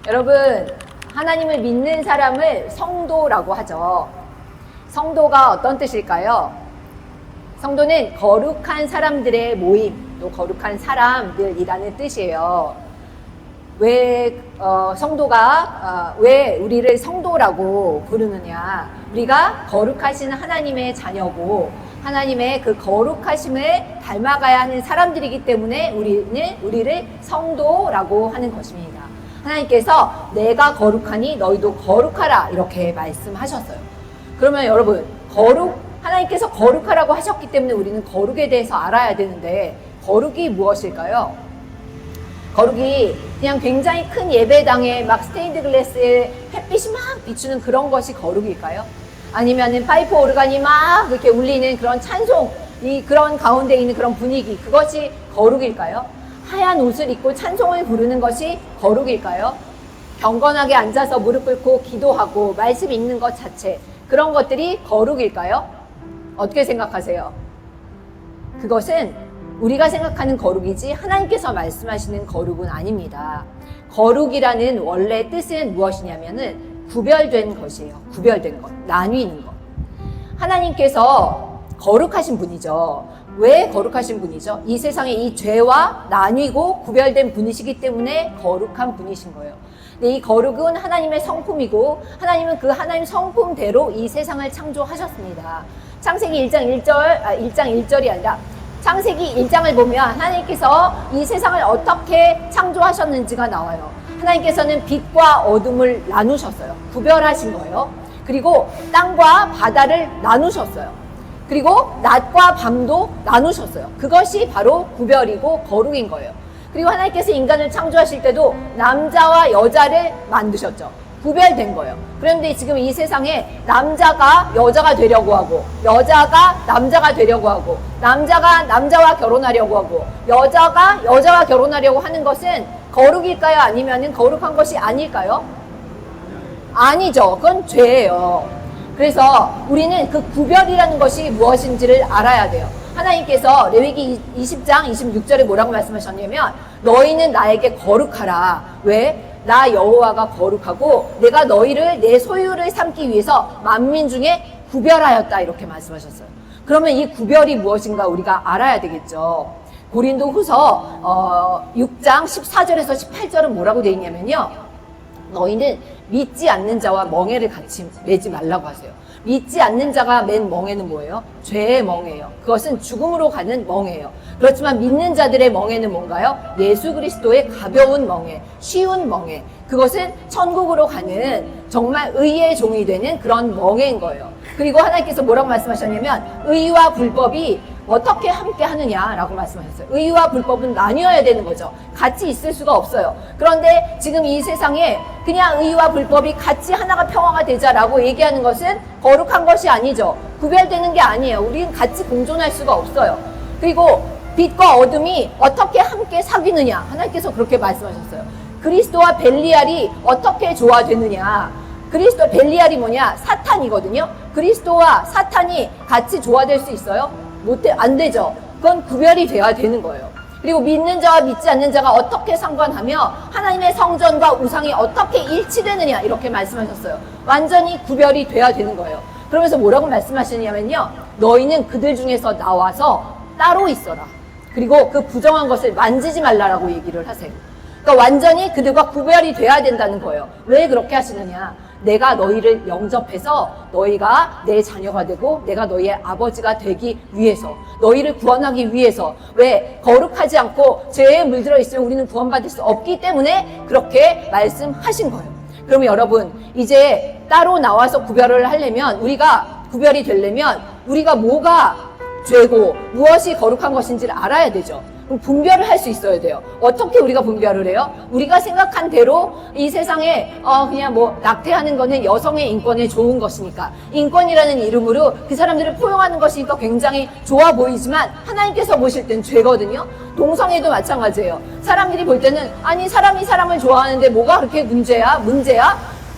여러분, 하나님을 믿는 사람을 성도라고 하죠. 성도가 어떤 뜻일까요? 성도는 거룩한 사람들의 모임, 또 거룩한 사람들이라는 뜻이에요. 왜 성도가 왜 우리를 성도라고 부르느냐? 우리가 거룩하신 하나님의 자녀고 하나님의 그 거룩하심을 닮아가야 하는 사람들이기 때문에 우리를 성도라고 하는 것입니다. 하나님께서 내가 거룩하니 너희도 거룩하라 이렇게 말씀하셨어요. 그러면 여러분, 하나님께서 거룩하라고 하셨기 때문에 우리는 거룩에 대해서 알아야 되는데, 거룩이 무엇일까요? 거룩이 그냥 굉장히 큰 예배당에 막 스테인드 글래스에 햇빛이 막 비추는 그런 것이 거룩일까요? 아니면은 파이프 오르간이 막 이렇게 울리는 그런 찬송, 그런 가운데 있는 그런 분위기, 그것이 거룩일까요? 하얀 옷을 입고 찬송을 부르는 것이 거룩일까요? 경건하게 앉아서 무릎 꿇고 기도하고 말씀 읽는 것 자체, 그런 것들이 거룩일까요? 어떻게 생각하세요? 그것은 우리가 생각하는 거룩이지 하나님께서 말씀하시는 거룩은 아닙니다. 거룩이라는 원래 뜻은 무엇이냐면은 구별된 것이에요. 구별된 것, 나뉘는 것. 하나님께서 거룩하신 분이죠. 왜 거룩하신 분이죠? 이 세상에 이 죄와 나뉘고 구별된 분이시기 때문에 거룩한 분이신 거예요. 근데 이 거룩은 하나님의 성품이고 하나님은 그 하나님 성품대로 이 세상을 창조하셨습니다. 창세기 1장 1절이 아니라 창세기 1장을 보면 하나님께서 이 세상을 어떻게 창조하셨는지가 나와요. 하나님께서는 빛과 어둠을 나누셨어요. 구별하신 거예요. 그리고 땅과 바다를 나누셨어요. 그리고 낮과 밤도 나누셨어요. 그것이 바로 구별이고 거룩인 거예요. 그리고 하나님께서 인간을 창조하실 때도 남자와 여자를 만드셨죠. 구별된 거예요. 그런데 지금 이 세상에 남자가 여자가 되려고 하고, 여자가 남자가 되려고 하고, 남자가 남자와 결혼하려고 하고, 여자가 여자와 결혼하려고 하는 것은 거룩일까요? 아니면 거룩한 것이 아닐까요? 아니죠. 그건 죄예요. 그래서 우리는 그 구별이라는 것이 무엇인지를 알아야 돼요. 하나님께서 레위기 20장 26절에 뭐라고 말씀하셨냐면, 너희는 나에게 거룩하라. 왜? 나 여호와가 거룩하고 내가 너희를 내 소유를 삼기 위해서 만민 중에 구별하였다 이렇게 말씀하셨어요. 그러면 이 구별이 무엇인가 우리가 알아야 되겠죠. 고린도 후서 6장 14절에서 18절은 뭐라고 되어 있냐면요, 너희는 믿지 않는 자와 멍에를 같이 매지 말라고 하세요. 믿지 않는 자가 맨 멍에는 뭐예요? 죄의 멍에예요. 그것은 죽음으로 가는 멍에예요. 그렇지만 믿는 자들의 멍에는 뭔가요? 예수 그리스도의 가벼운 멍에, 쉬운 멍에. 그것은 천국으로 가는 정말 의의 종이 되는 그런 멍에인 거예요. 그리고 하나님께서 뭐라고 말씀하셨냐면, 의와 불법이 어떻게 함께 하느냐라고 말씀하셨어요. 의와 불법은 나뉘어야 되는 거죠. 같이 있을 수가 없어요. 그런데 지금 이 세상에 그냥 의와 불법이 같이 하나가 평화가 되자라고 얘기하는 것은 거룩한 것이 아니죠. 구별되는 게 아니에요. 우리는 같이 공존할 수가 없어요. 그리고 빛과 어둠이 어떻게 함께 사귀느냐, 하나님께서 그렇게 말씀하셨어요. 그리스도와 벨리알이 어떻게 조화되느냐. 그리스도 벨리알이 뭐냐? 사탄이거든요. 그리스도와 사탄이 같이 조화될 수 있어요? 안 되죠. 그건 구별이 돼야 되는 거예요. 그리고 믿는 자와 믿지 않는 자가 어떻게 상관하며 하나님의 성전과 우상이 어떻게 일치되느냐 이렇게 말씀하셨어요. 완전히 구별이 돼야 되는 거예요. 그러면서 뭐라고 말씀하시냐면요, 너희는 그들 중에서 나와서 따로 있어라. 그리고 그 부정한 것을 만지지 말라라고 얘기를 하세요. 그러니까 완전히 그들과 구별이 돼야 된다는 거예요. 왜 그렇게 하시느냐? 내가 너희를 영접해서 너희가 내 자녀가 되고 내가 너희의 아버지가 되기 위해서, 너희를 구원하기 위해서. 왜? 거룩하지 않고 죄에 물들어 있으면 우리는 구원받을 수 없기 때문에 그렇게 말씀하신 거예요. 그러면 여러분, 이제 따로 나와서 구별을 하려면, 우리가 구별이 되려면 우리가 뭐가 죄고 무엇이 거룩한 것인지를 알아야 되죠. 그럼 분별을 할 수 있어야 돼요. 어떻게 우리가 분별을 해요? 우리가 생각한 대로 이 세상에 그냥 뭐 낙태하는 거는 여성의 인권에 좋은 것이니까, 인권이라는 이름으로 그 사람들을 포용하는 것이니까 굉장히 좋아 보이지만 하나님께서 보실 땐 죄거든요. 동성애도 마찬가지예요. 사람들이 볼 때는 아니 사람이 사람을 좋아하는데 뭐가 그렇게 문제야?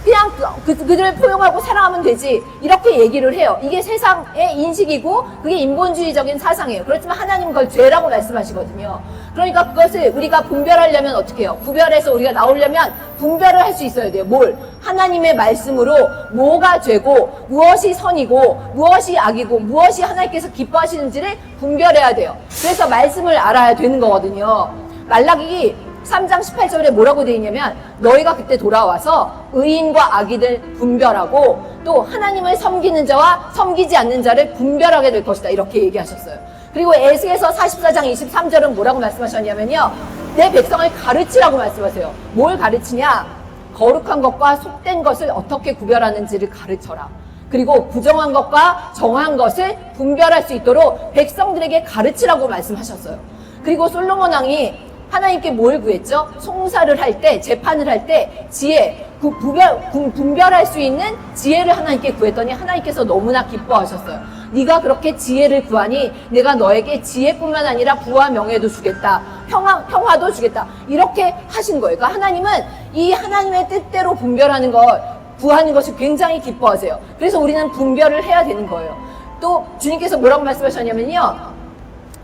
그냥 그들을 포용하고 사랑하면 되지, 이렇게 얘기를 해요. 이게 세상의 인식이고 그게 인본주의적인 사상이에요. 그렇지만 하나님은 그걸 죄라고 말씀하시거든요. 그러니까 그것을 우리가 분별하려면 어떻게 해요? 구별해서 우리가 나오려면 분별을 할 수 있어야 돼요. 뭘? 하나님의 말씀으로 뭐가 죄고 무엇이 선이고 무엇이 악이고 무엇이 하나님께서 기뻐하시는지를 분별해야 돼요. 그래서 말씀을 알아야 되는 거거든요. 말라기 3장 18절에 뭐라고 되어 있냐면 너희가 그때 돌아와서 의인과 악인을 분별하고 또 하나님을 섬기는 자와 섬기지 않는 자를 분별하게 될 것이다. 이렇게 얘기하셨어요. 그리고 에스겔서 44장 23절은 뭐라고 말씀하셨냐면요. 내 백성을 가르치라고 말씀하세요. 뭘 가르치냐? 거룩한 것과 속된 것을 어떻게 구별하는지를 가르쳐라. 그리고 부정한 것과 정한 것을 분별할 수 있도록 백성들에게 가르치라고 말씀하셨어요. 그리고 솔로몬 왕이 하나님께 뭘 구했죠? 송사를 할 때, 재판을 할 때 지혜, 분별할 수 있는 지혜를 하나님께 구했더니 하나님께서 너무나 기뻐하셨어요. 네가 그렇게 지혜를 구하니 내가 너에게 지혜뿐만 아니라 부와 명예도 주겠다. 평화도 주겠다. 이렇게 하신 거예요. 그러니까 하나님은 이 하나님의 뜻대로 분별하는 것, 구하는 것이 굉장히 기뻐하세요. 그래서 우리는 분별을 해야 되는 거예요. 또 주님께서 뭐라고 말씀하셨냐면요.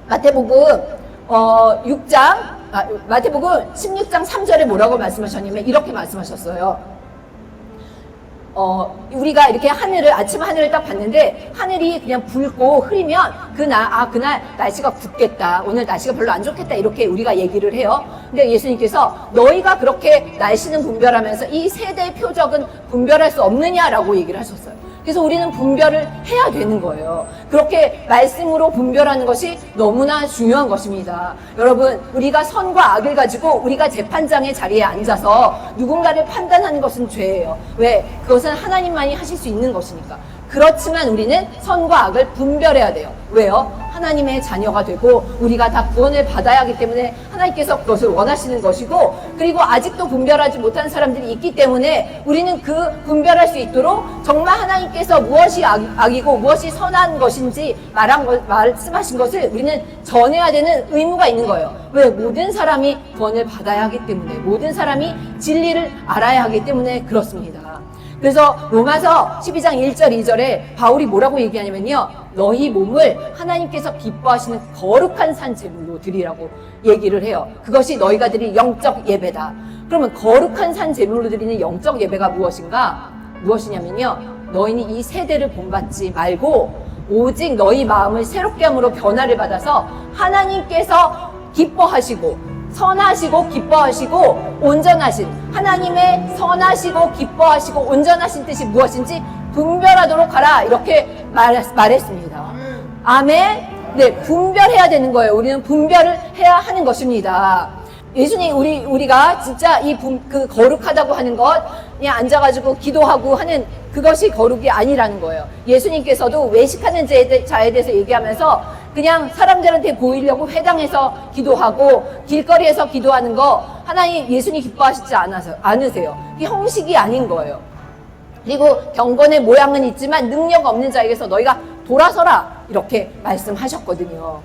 마태복음 16장 3절에 뭐라고 말씀하셨냐면 이렇게 말씀하셨어요. 우리가 이렇게 아침 하늘을 딱 봤는데 하늘이 그냥 붉고 흐리면 그날 날씨가 굽겠다. 오늘 날씨가 별로 안 좋겠다. 이렇게 우리가 얘기를 해요. 근데 예수님께서 너희가 그렇게 날씨는 분별하면서 이 세대의 표적은 분별할 수 없느냐라고 얘기를 하셨어요. 그래서 우리는 분별을 해야 되는 거예요. 그렇게 말씀으로 분별하는 것이 너무나 중요한 것입니다. 여러분, 우리가 선과 악을 가지고 우리가 재판장의 자리에 앉아서 누군가를 판단하는 것은 죄예요. 왜? 그것은 하나님만이 하실 수 있는 것이니까. 그렇지만 우리는 선과 악을 분별해야 돼요. 왜요? 하나님의 자녀가 되고 우리가 다 구원을 받아야 하기 때문에 하나님께서 그것을 원하시는 것이고, 그리고 아직도 분별하지 못한 사람들이 있기 때문에 우리는 그 분별할 수 있도록 정말 하나님께서 무엇이 악이고 무엇이 선한 것인지 말씀하신 것을 우리는 전해야 되는 의무가 있는 거예요. 왜? 모든 사람이 구원을 받아야 하기 때문에, 모든 사람이 진리를 알아야 하기 때문에 그렇습니다. 그래서 로마서 12장 1절 2절에 바울이 뭐라고 얘기하냐면요. 너희 몸을 하나님께서 기뻐하시는 거룩한 산 제물로 드리라고 얘기를 해요. 그것이 너희가 드릴 영적 예배다. 그러면 거룩한 산 제물로 드리는 영적 예배가 무엇이냐면요. 너희는 이 세대를 본받지 말고 오직 너희 마음을 새롭게 함으로 변화를 받아서 하나님께서 기뻐하시고 선하시고 기뻐하시고 온전하신 하나님의 선하시고 기뻐하시고 온전하신 뜻이 무엇인지 분별하도록 하라. 이렇게 말했습니다. 아멘. 네, 분별해야 되는 거예요. 우리는 분별을 해야 하는 것입니다. 예수님, 우리가 진짜 그 거룩하다고 하는 것, 그냥 앉아가지고 기도하고 하는 그것이 거룩이 아니라는 거예요. 예수님께서도 외식하는 자에 대해서 얘기하면서 그냥 사람들한테 보이려고 회당에서 기도하고 길거리에서 기도하는 거 예수님 기뻐하시지 않으세요. 이게 형식이 아닌 거예요. 그리고 경건의 모양은 있지만 능력 없는 자에게서 너희가 돌아서라. 이렇게 말씀하셨거든요.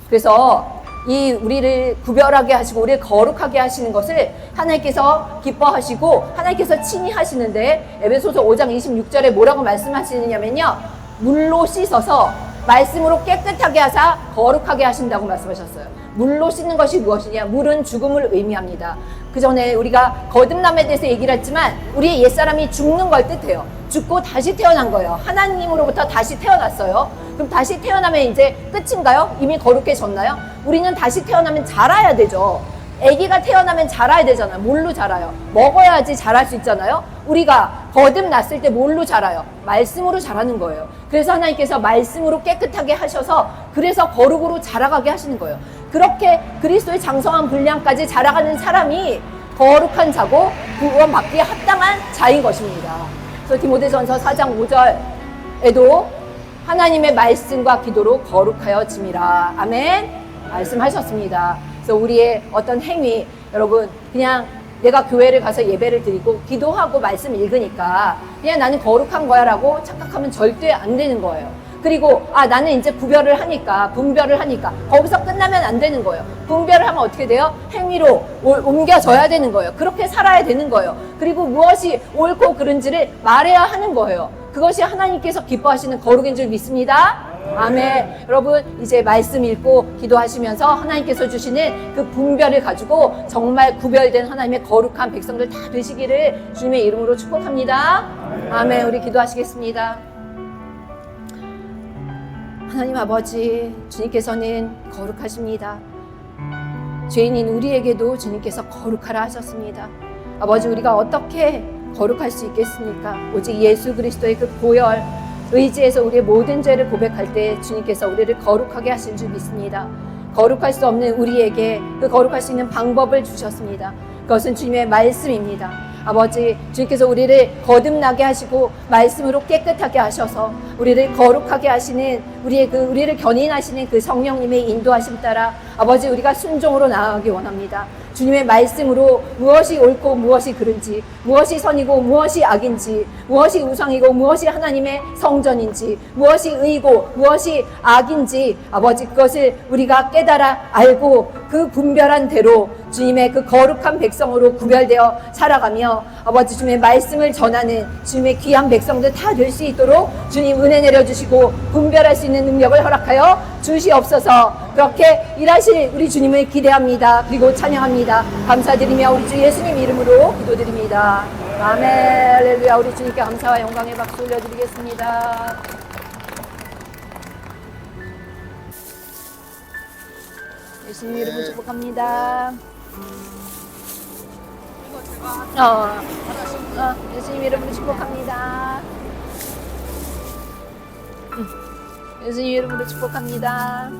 그래서 우리를 구별하게 하시고 우리를 거룩하게 하시는 것을 하나님께서 기뻐하시고 하나님께서 친히 하시는데, 에베소서 5장 26절에 뭐라고 말씀하시느냐면요. 물로 씻어서 말씀으로 깨끗하게 하사 거룩하게 하신다고 말씀하셨어요. 물로 씻는 것이 무엇이냐? 물은 죽음을 의미합니다. 그 전에 우리가 거듭남에 대해서 얘기를 했지만 우리의 옛사람이 죽는 걸 뜻해요. 죽고 다시 태어난 거예요. 하나님으로부터 다시 태어났어요. 그럼 다시 태어나면 이제 끝인가요? 이미 거룩해졌나요? 우리는 다시 태어나면 자라야 되죠. 아기가 태어나면 자라야 되잖아요. 뭘로 자라요? 먹어야지 자랄 수 있잖아요. 우리가 거듭났을 때 뭘로 자라요? 말씀으로 자라는 거예요. 그래서 하나님께서 말씀으로 깨끗하게 하셔서 그래서 거룩으로 자라가게 하시는 거예요. 그렇게 그리스도의 장성한 분량까지 자라가는 사람이 거룩한 자고 구원받기에 합당한 자인 것입니다. 그래서 디모데전서 4장 5절에도 하나님의 말씀과 기도로 거룩하여짐이라. 아멘. 말씀하셨습니다. 그래서 우리의 어떤 행위, 여러분 그냥 내가 교회를 가서 예배를 드리고 기도하고 말씀 읽으니까 그냥 나는 거룩한 거야 라고 착각하면 절대 안 되는 거예요. 그리고 나는 이제 분별을 하니까 거기서 끝나면 안 되는 거예요. 분별을 하면 어떻게 돼요? 행위로 옮겨져야 되는 거예요. 그렇게 살아야 되는 거예요. 그리고 무엇이 옳고 그른지를 말해야 하는 거예요. 그것이 하나님께서 기뻐하시는 거룩인 줄 믿습니다. 아멘. 여러분 이제 말씀 읽고 기도하시면서 하나님께서 주시는 그 분별을 가지고 정말 구별된 하나님의 거룩한 백성들 다 되시기를 주님의 이름으로 축복합니다. 아멘. 우리 기도하시겠습니다. 하나님 아버지, 주님께서는 거룩하십니다. 죄인인 우리에게도 주님께서 거룩하라 하셨습니다. 아버지, 우리가 어떻게 거룩할 수 있겠습니까? 오직 예수 그리스도의 그 보혈 의지에서 우리의 모든 죄를 고백할 때 주님께서 우리를 거룩하게 하신 줄 믿습니다. 거룩할 수 없는 우리에게 그 거룩할 수 있는 방법을 주셨습니다. 그것은 주님의 말씀입니다. 아버지, 주님께서 우리를 거듭나게 하시고 말씀으로 깨끗하게 하셔서 우리를 거룩하게 하시는 우리를 견인하시는 그 성령님의 인도하심 따라 아버지, 우리가 순종으로 나아가기 원합니다. 주님의 말씀으로 무엇이 옳고 무엇이 그른지, 무엇이 선이고 무엇이 악인지, 무엇이 우상이고 무엇이 하나님의 성전인지, 무엇이 의고 무엇이 악인지 아버지, 그것을 우리가 깨달아 알고 그 분별한 대로 주님의 그 거룩한 백성으로 구별되어 살아가며 아버지, 주님의 말씀을 전하는 주님의 귀한 백성들 다 될 수 있도록 주님 은혜 내려주시고 분별할 수 있는 능력을 허락하여 주시옵소서. 그렇게 일하실 우리 주님을 기대합니다. 그리고 찬양합니다. 감사드리며 우리 주 예수님 이름으로 기도드립니다. 아멘. 할렐루야. 우리 주님께 감사와 영광의 박수 올려드리겠습니다. 예수님 이름으로 축복합니다. 예수님 이름으로 축복합니다. 예수님 이름으로 축복합니다.